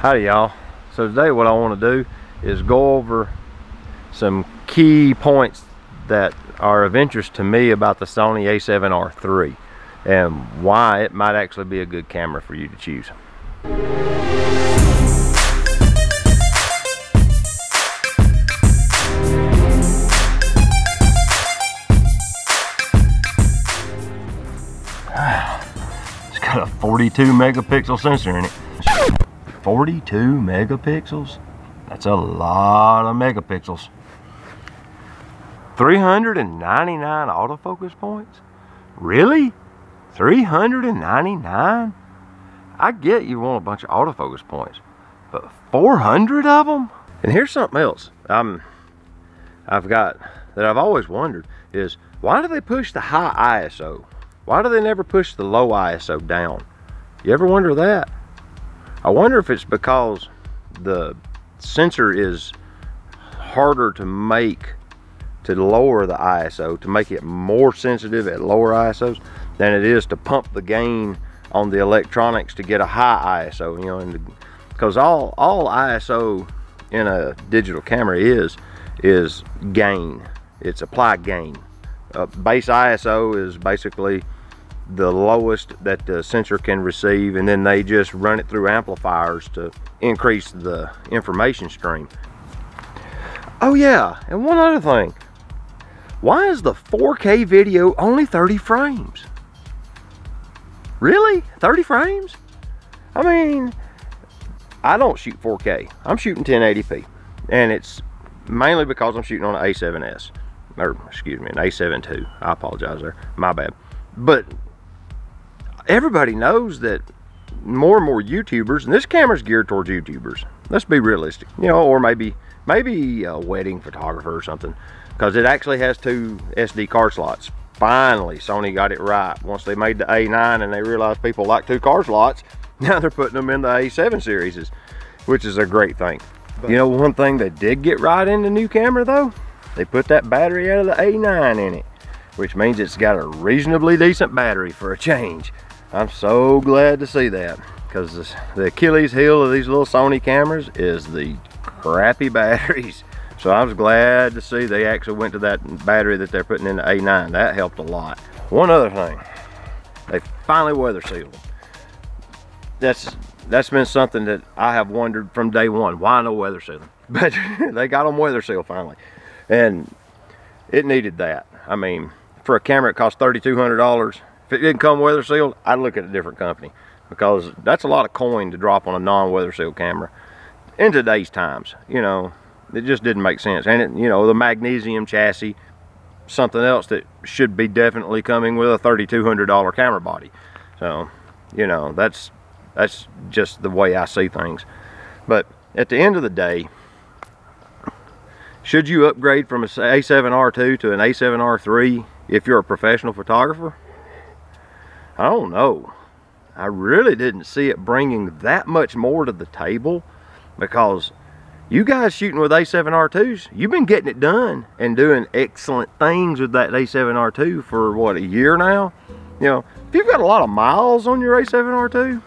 Howdy y'all. So today what I want to do is go over some key points that are of interest to me about the Sony A7RIII and why it might actually be a good camera for you to choose. It's got a 42 megapixel sensor in it. 42 megapixels? That's a lot of megapixels. 399 autofocus points? Really? 399? I get you want a bunch of autofocus points, but 400 of them? And here's something else I've got that I've always wondered is, why do they push the high ISO? Why do they never push the low ISO down? You ever wonder that? I wonder if it's because the sensor is harder to make to lower the ISO, to make it more sensitive at lower ISOs than it is to pump the gain on the electronics to get a high ISO, you know, and because all ISO in a digital camera is gain. It's applied gain. Base ISO is basically the lowest that the sensor can receive, and then they just run it through amplifiers to increase the information stream. Oh yeah, and one other thing. Why is the 4K video only 30 frames? Really? 30 frames? I mean, I don't shoot 4K. I'm shooting 1080p. And it's mainly because I'm shooting on an A7S. Or, excuse me, an A7 II. I apologize there. My bad. But everybody knows that more and more YouTubers, and this camera's geared towards YouTubers. Let's be realistic. You know, or maybe a wedding photographer or something. Because it actually has 2 SD card slots. Finally, Sony got it right. Once they made the A9 and they realized people like 2 card slots, now they're putting them in the A7 series, which is a great thing. But, you know, one thing they did get right in the new camera though, they put that battery out of the A9 in it, which means it's got a reasonably decent battery for a change. I'm so glad to see that, because the Achilles heel of these little Sony cameras is the crappy batteries. So I was glad to see they actually went to that battery that they're putting in the A9. That helped a lot. One other thing, they finally weather sealed them. That's been something that I have wondered from day one. Why no weather sealing? But they got them weather sealed finally, and it needed that. I mean, for a camera it cost $3,200. If it didn't come weather sealed, I'd look at a different company, because that's a lot of coin to drop on a non-weather sealed camera in today's times. You know, it just didn't make sense. And it, you know, the magnesium chassis, something else that should be definitely coming with a $3,200 camera body. So, you know, that's just the way I see things. But at the end of the day, should you upgrade from an A7R II to an A7R III if you're a professional photographer? I don't know. I really didn't see it bringing that much more to the table, because you guys shooting with A7R2s, you've been getting it done and doing excellent things with that A7R II for what, a year now? You know, if you've got a lot of miles on your A7R II,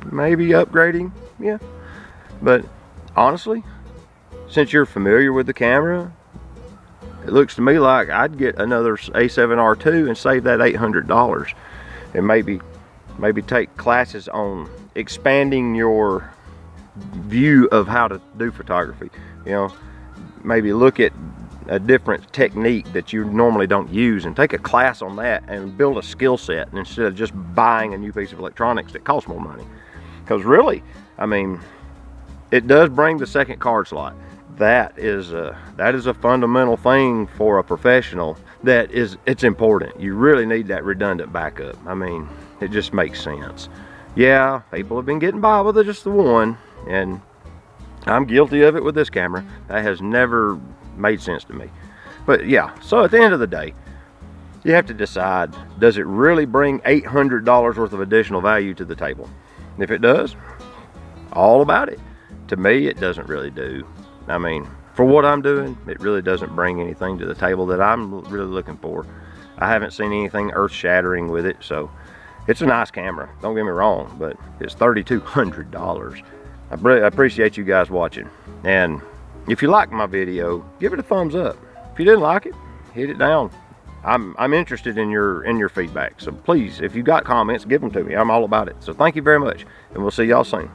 maybe upgrading, yeah. But honestly, since you're familiar with the camera, it looks to me like I'd get another A7R II and save that $800, and maybe take classes on expanding your view of how to do photography. You know, maybe look at a different technique that you normally don't use and take a class on that and build a skill set instead of just buying a new piece of electronics that costs more money. Because really, I mean, it does bring the second card slot. That is a fundamental thing for a professional. It's important. You really need that redundant backup. I mean, it just makes sense. Yeah, people have been getting by with just the one, and I'm guilty of it with this camera. That has never made sense to me. But yeah, so at the end of the day, you have to decide, does it really bring $800 worth of additional value to the table? If it does, all about it. To me, it doesn't really do. I mean, for what I'm doing, it really doesn't bring anything to the table that I'm really looking for. I haven't seen anything earth-shattering with it, so it's a nice camera, don't get me wrong, but it's $3,200. I appreciate you guys watching. And if you liked my video, give it a thumbs up. If you didn't like it, hit it down. I'm interested in your feedback. So please, if you got comments, give them to me. I'm all about it. So thank you very much, and we'll see y'all soon.